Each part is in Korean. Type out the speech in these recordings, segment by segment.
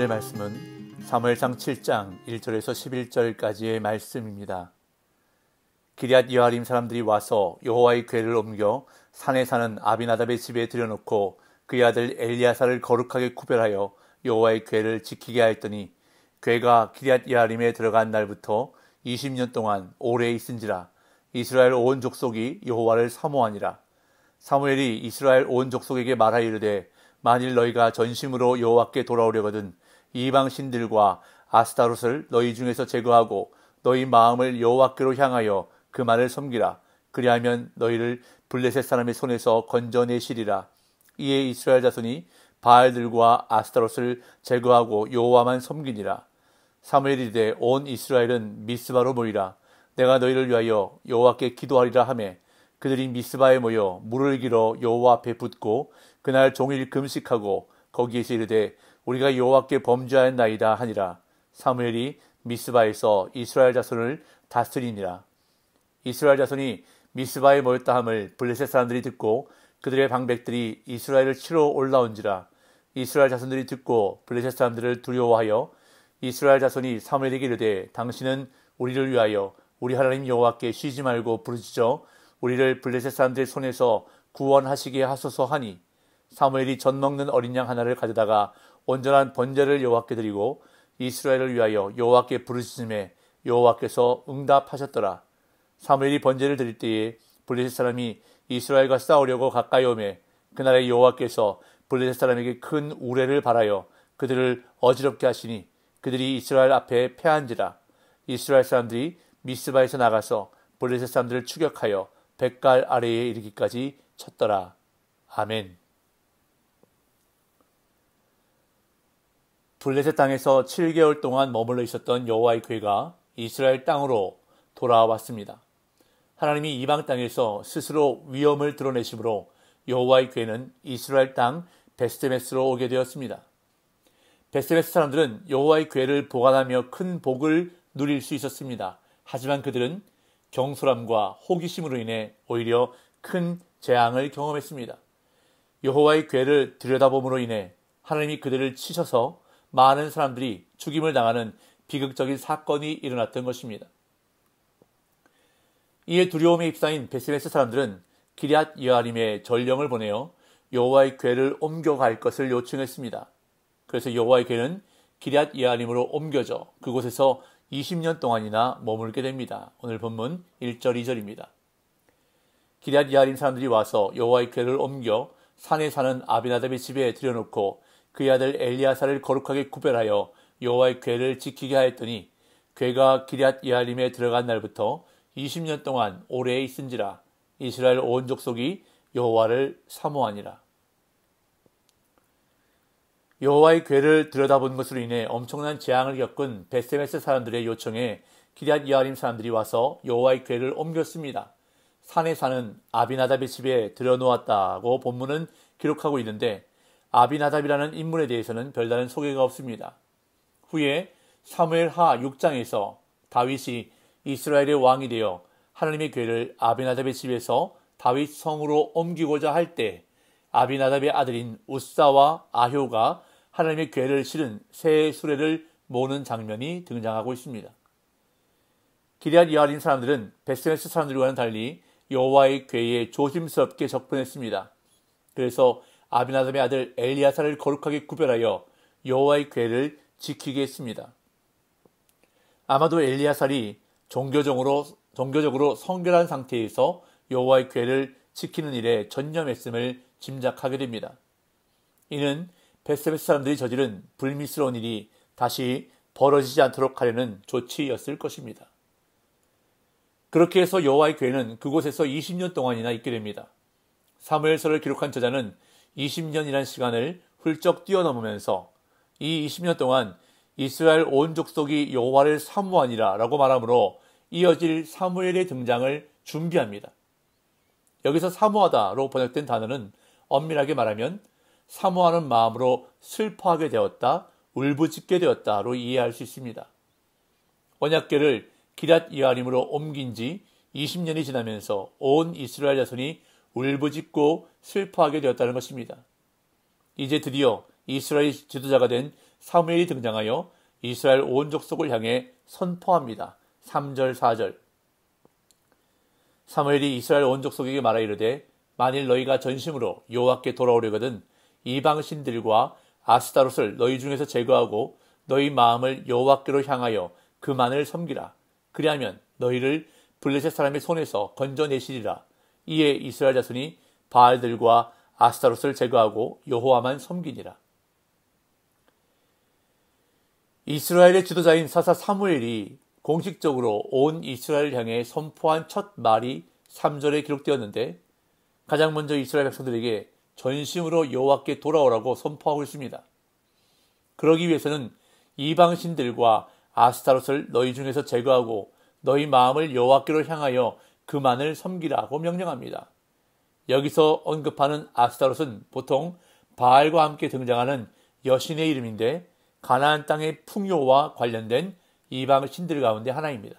오늘의 말씀은 사무엘상 7장 1절에서 11절까지의 말씀입니다. 기럇 여아림 사람들이 와서 여호와의 궤를 옮겨 산에 사는 아비나답의 집에 들여놓고 그의 아들 엘리야사를 거룩하게 구별하여 여호와의 궤를 지키게 하였더니 궤가 기럇 여아림에 들어간 날부터 20년 동안 오래 있은지라. 이스라엘 온 족속이 여호와를 사모하니라. 사무엘이 이스라엘 온 족속에게 말하여 이르되 만일 너희가 전심으로 여호와께 돌아오려거든 이방 신들과 아스타롯을 너희 중에서 제거하고 너희 마음을 여호와께로 향하여 그만을 섬기라. 그리하면 너희를 블레셋 사람의 손에서 건져내시리라. 이에 이스라엘 자손이 바알들과 아스타롯을 제거하고 여호와만 섬기니라. 사무엘이 이르되 온 이스라엘은 미스바로 모이라. 내가 너희를 위하여 여호와께 기도하리라 하매 그들이 미스바에 모여 물을 길어 여호와 앞에 붓고 그날 종일 금식하고 거기에서 이르되 우리가 여호와께 범죄하였나이다 하니라. 사무엘이 미스바에서 이스라엘 자손을 다스리니라. 이스라엘 자손이 미스바에 모였다 함을 블레셋 사람들이 듣고 그들의 방백들이 이스라엘을 치러 올라온지라. 이스라엘 자손들이 듣고 블레셋 사람들을 두려워하여 이스라엘 자손이 사무엘에게 이르되 당신은 우리를 위하여 우리 하나님 여호와께 쉬지 말고 부르짖어 우리를 블레셋 사람들의 손에서 구원하시게 하소서 하니 사무엘이 젖 먹는 어린 양 하나를 가져다가 온전한 번제를 여호와께 드리고 이스라엘을 위하여 여호와께 부르짖음에 여호와께서 응답하셨더라. 사무엘이 번제를 드릴 때에 블레셋 사람이 이스라엘과 싸우려고 가까이 오매 그날에 여호와께서 블레셋 사람에게 큰 우레를 발하여 그들을 어지럽게 하시니 그들이 이스라엘 앞에 패한지라. 이스라엘 사람들이 미스바에서 나가서 블레셋 사람들을 추격하여 벳갈 아래에 이르기까지 쳤더라. 아멘. 블레셋 땅에서 7개월 동안 머물러 있었던 여호와의 궤가 이스라엘 땅으로 돌아왔습니다. 하나님이 이방 땅에서 스스로 위엄을 드러내심으로 여호와의 궤는 이스라엘 땅 베스메스로 오게 되었습니다. 베스메스 사람들은 여호와의 궤를 보관하며 큰 복을 누릴 수 있었습니다. 하지만 그들은 경솔함과 호기심으로 인해 오히려 큰 재앙을 경험했습니다. 여호와의 궤를 들여다봄으로 인해 하나님이 그들을 치셔서 많은 사람들이 죽임을 당하는 비극적인 사건이 일어났던 것입니다. 이에 두려움에 휩싸인 베스메스 사람들은 기럇 여아림에 전령을 보내어 여호와의 궤를 옮겨갈 것을 요청했습니다. 그래서 여호와의 궤는 기럇 여아림으로 옮겨져 그곳에서 20년 동안이나 머물게 됩니다. 오늘 본문 1절 2절입니다. 기럇 여아림 사람들이 와서 여호와의 궤를 옮겨 산에 사는 아비나답의 집에 들여놓고 그의 아들 엘리야사를 거룩하게 구별하여 여호와의 궤를 지키게 하였더니 궤가 기럇 여아림에 들어간 날부터 20년 동안 오래 있은지라. 이스라엘 온 족속이 여호와를 사모하니라. 여호와의 궤를 들여다본 것으로 인해 엄청난 재앙을 겪은 베스메스 사람들의 요청에 기럇 여아림 사람들이 와서 여호와의 궤를 옮겼습니다. 산에 사는 아비나답의 집에 들여놓았다고 본문은 기록하고 있는데 아비나답이라는 인물에 대해서는 별다른 소개가 없습니다. 후에 사무엘하 6장에서 다윗이 이스라엘의 왕이 되어 하나님의 궤를 아비나답의 집에서 다윗 성으로 옮기고자 할 때 아비나답의 아들인 우사와 아효가 하나님의 궤를 실은 새 수레를 모는 장면이 등장하고 있습니다. 기럇 여아림 사람들은 베스메스 사람들과는 달리 여호와의 궤에 조심스럽게 접근했습니다. 그래서 아비나답의 아들 엘리야사를 거룩하게 구별하여 여호와의 궤를 지키게 했습니다. 아마도 엘리야살이 종교적으로 성결한 상태에서 여호와의 궤를 지키는 일에 전념했음을 짐작하게 됩니다. 이는 베스메스 사람들이 저지른 불미스러운 일이 다시 벌어지지 않도록 하려는 조치였을 것입니다. 그렇게 해서 여호와의 궤는 그곳에서 20년 동안이나 있게 됩니다. 사무엘서를 기록한 저자는 20년이라는 시간을 훌쩍 뛰어넘으면서 이 20년 동안 이스라엘 온 족속이 여호와를 사모하니라 라고 말하므로 이어질 사무엘의 등장을 준비합니다. 여기서 사모하다로 번역된 단어는 엄밀하게 말하면 사모하는 마음으로 슬퍼하게 되었다, 울부짖게 되었다로 이해할 수 있습니다. 언약궤를 기럇 여아림으로 옮긴 지 20년이 지나면서 온 이스라엘 자손이 울부짖고 슬퍼하게 되었다는 것입니다. 이제 드디어 이스라엘 지도자가 된 사무엘이 등장하여 이스라엘 온 족속을 향해 선포합니다. 3절, 4절. 사무엘이 이스라엘 온 족속에게 말하 이르되 만일 너희가 전심으로 여호와께 돌아오려거든 이방 신들과 아스타롯을 너희 중에서 제거하고 너희 마음을 여호와께로 향하여 그만을 섬기라. 그리하면 너희를 블레셋 사람의 손에서 건져내시리라. 이에 이스라엘 자손이 바알들과 아스타롯을 제거하고 여호와만 섬기니라. 이스라엘의 지도자인 사사 사무엘이 공식적으로 온 이스라엘을 향해 선포한 첫 말이 3절에 기록되었는데 가장 먼저 이스라엘 백성들에게 전심으로 여호와께 돌아오라고 선포하고 있습니다. 그러기 위해서는 이방 신들과 아스타롯을 너희 중에서 제거하고 너희 마음을 여호와께로 향하여 그만을 섬기라고 명령합니다. 여기서 언급하는 아스타롯은 보통 바알과 함께 등장하는 여신의 이름인데 가나안 땅의 풍요와 관련된 이방 신들 가운데 하나입니다.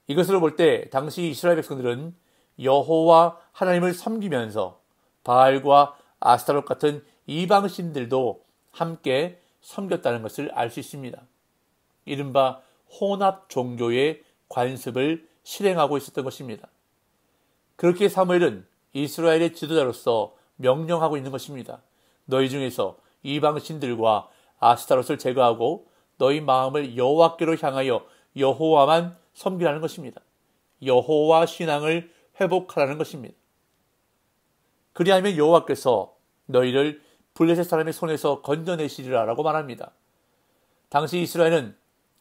이것으로 볼 때 당시 이스라엘 백성들은 여호와 하나님을 섬기면서 바알과 아스타롯 같은 이방 신들도 함께 섬겼다는 것을 알 수 있습니다. 이른바 혼합 종교의 관습을 실행하고 있었던 것입니다. 그렇게 사무엘은 이스라엘의 지도자로서 명령하고 있는 것입니다. 너희 중에서 이방 신들과 아스타롯을 제거하고 너희 마음을 여호와께로 향하여 여호와만 섬기라는 것입니다. 여호와 신앙을 회복하라는 것입니다. 그리하면 여호와께서 너희를 블레셋 사람의 손에서 건져내시리라 라고 말합니다. 당시 이스라엘은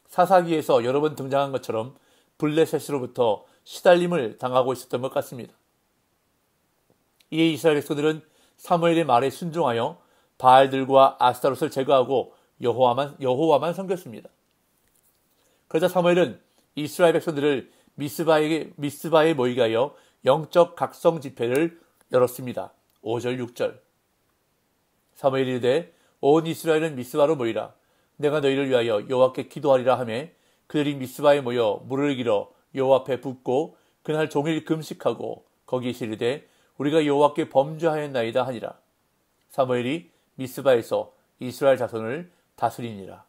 사사기에서 여러 번 등장한 것처럼 블레셋으로부터 시달림을 당하고 있었던 것 같습니다. 이에 이스라엘 백성들은 사무엘의 말에 순종하여 바알들과 아스타롯을 제거하고 여호와만 섬겼습니다. 그러자 사무엘은 이스라엘 백성들을 미스바에 모이게 하여 영적 각성 집회를 열었습니다. 5절, 6절. 사무엘이 이르되 온 이스라엘은 미스바로 모이라. 내가 너희를 위하여 여호와께 기도하리라 하매 그들이 미스바에 모여 물을 길어 여호와 앞에 붓고 그날 종일 금식하고 거기에 이르되 우리가 여호와께 범죄하였나이다 하니라. 사무엘이 미스바에서 이스라엘 자손을 다스리니라.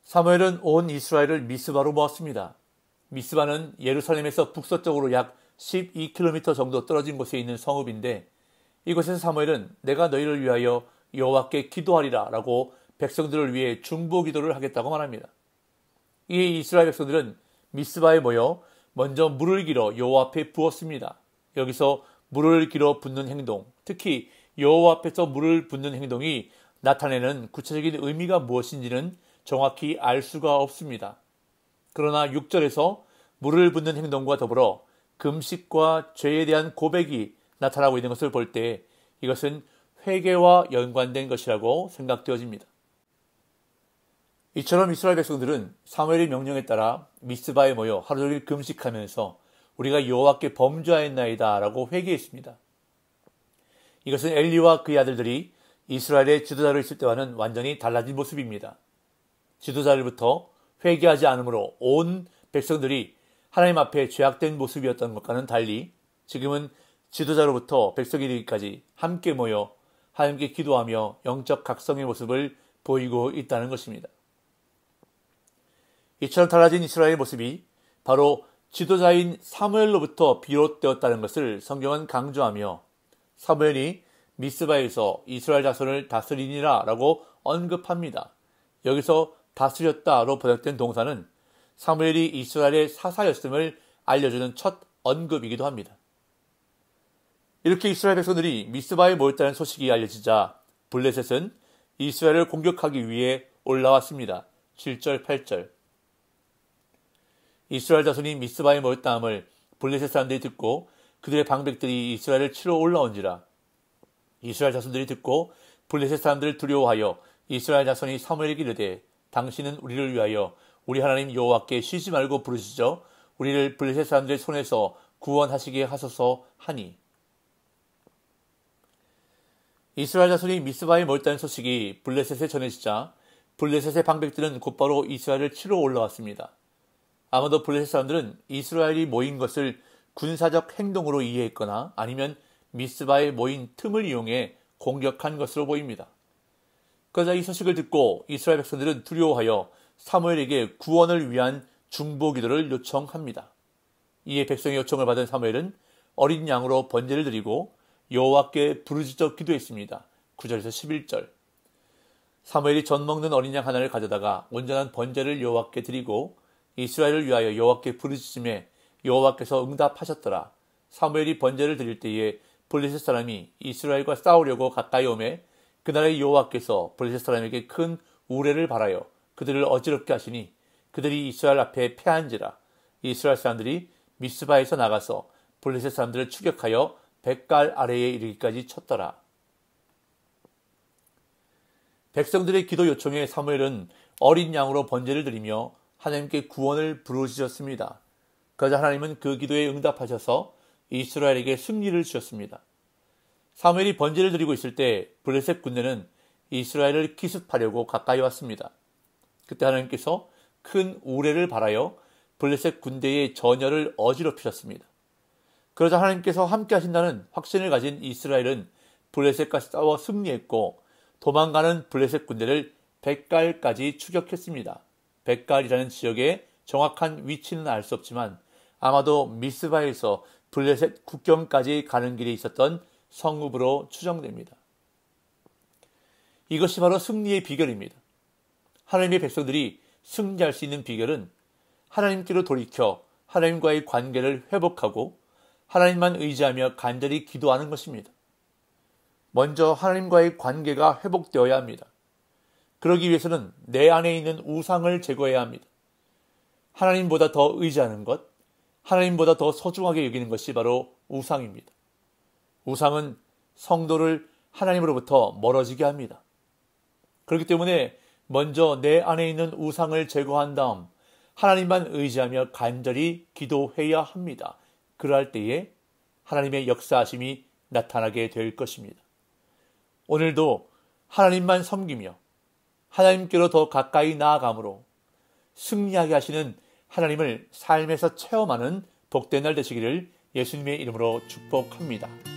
사무엘은 온 이스라엘을 미스바로 모았습니다. 미스바는 예루살렘에서 북서쪽으로 약 12km 정도 떨어진 곳에 있는 성읍인데 이곳에서 사무엘은 내가 너희를 위하여 여호와께 기도하리라 라고 백성들을 위해 중보 기도를 하겠다고 말합니다. 이에 이스라엘 백성들은 미스바에 모여 먼저 물을 길어 여호와 앞에 부었습니다. 여기서 물을 길어 붓는 행동, 특히 여호와 앞에서 물을 붓는 행동이 나타내는 구체적인 의미가 무엇인지는 정확히 알 수가 없습니다. 그러나 6절에서 물을 붓는 행동과 더불어 금식과 죄에 대한 고백이 나타나고 있는 것을 볼 때 이것은 회개와 연관된 것이라고 생각되어집니다. 이처럼 이스라엘 백성들은 사무엘의 명령에 따라 미스바에 모여 하루 종일 금식하면서 우리가 여호와께 범죄하였나이다 라고 회개했습니다. 이것은 엘리와 그의 아들들이 이스라엘의 지도자로 있을 때와는 완전히 달라진 모습입니다. 지도자로부터 회개하지 않으므로 온 백성들이 하나님 앞에 죄악된 모습이었던 것과는 달리 지금은 지도자로부터 백성이 되기까지 함께 모여 하나님께 기도하며 영적 각성의 모습을 보이고 있다는 것입니다. 이처럼 달라진 이스라엘의 모습이 바로 지도자인 사무엘로부터 비롯되었다는 것을 성경은 강조하며 사무엘이 미스바에서 이스라엘 자손을 다스리니라 라고 언급합니다. 여기서 다스렸다로 번역된 동사는 사무엘이 이스라엘의 사사였음을 알려주는 첫 언급이기도 합니다. 이렇게 이스라엘 백성들이 미스바에 모였다는 소식이 알려지자 블레셋은 이스라엘을 공격하기 위해 올라왔습니다. 7절, 8절. 이스라엘 자손이 미스바에 모였다함을 블레셋 사람들이 듣고 그들의 방백들이 이스라엘을 치러 올라온지라. 이스라엘 자손들이 듣고 블레셋 사람들을 두려워하여 이스라엘 자손이 사무엘에게 이르되 당신은 우리를 위하여 우리 하나님 여호와께 쉬지 말고 부르시죠. 우리를 블레셋 사람들의 손에서 구원하시게 하소서 하니. 이스라엘 자손이 미스바에 모였다는 소식이 블레셋에 전해지자 블레셋의 방백들은 곧바로 이스라엘을 치러 올라왔습니다. 아마도 블레셋 사람들은 이스라엘이 모인 것을 군사적 행동으로 이해했거나 아니면 미스바에 모인 틈을 이용해 공격한 것으로 보입니다. 그러자 이 소식을 듣고 이스라엘 백성들은 두려워하여 사무엘에게 구원을 위한 중보 기도를 요청합니다. 이에 백성의 요청을 받은 사무엘은 어린 양으로 번제를 드리고 여호와께 부르짖어 기도했습니다. 9절에서 11절. 사무엘이 젖 먹는 어린 양 하나를 가져다가 온전한 번제를 여호와께 드리고 이스라엘을 위하여 여호와께 부르짖음에 여호와께서 응답하셨더라. 사무엘이 번제를 드릴 때에 블레셋 사람이 이스라엘과 싸우려고 가까이 오매 그날의 여호와께서 블레셋 사람에게 큰 우레를 발하여 그들을 어지럽게 하시니 그들이 이스라엘 앞에 패한지라. 이스라엘 사람들이 미스바에서 나가서 블레셋 사람들을 추격하여 벳갈 아래에 이르기까지 쳤더라. 백성들의 기도 요청에 사무엘은 어린 양으로 번제를 드리며 하나님께 구원을 부르짖었습니다. 그러자 하나님은 그 기도에 응답하셔서 이스라엘에게 승리를 주셨습니다. 사무엘이 번제를 드리고 있을 때 블레셋 군대는 이스라엘을 기습하려고 가까이 왔습니다. 그때 하나님께서 큰 우레를 발하여 블레셋 군대의 전열을 어지럽히셨습니다. 그러자 하나님께서 함께 하신다는 확신을 가진 이스라엘은 블레셋과 싸워 승리했고 도망가는 블레셋 군대를 벳갈까지 추격했습니다. 벳갈이라는 지역의 정확한 위치는 알 수 없지만 아마도 미스바에서 블레셋 국경까지 가는 길에 있었던 성읍으로 추정됩니다. 이것이 바로 승리의 비결입니다. 하나님의 백성들이 승리할 수 있는 비결은 하나님께로 돌이켜 하나님과의 관계를 회복하고 하나님만 의지하며 간절히 기도하는 것입니다. 먼저 하나님과의 관계가 회복되어야 합니다. 그러기 위해서는 내 안에 있는 우상을 제거해야 합니다. 하나님보다 더 의지하는 것, 하나님보다 더 소중하게 여기는 것이 바로 우상입니다. 우상은 성도를 하나님으로부터 멀어지게 합니다. 그렇기 때문에 먼저 내 안에 있는 우상을 제거한 다음 하나님만 의지하며 간절히 기도해야 합니다. 그러할 때에 하나님의 역사하심이 나타나게 될 것입니다. 오늘도 하나님만 섬기며 하나님께로 더 가까이 나아감으로 승리하게 하시는 하나님을 삶에서 체험하는 복된 날 되시기를 예수님의 이름으로 축복합니다.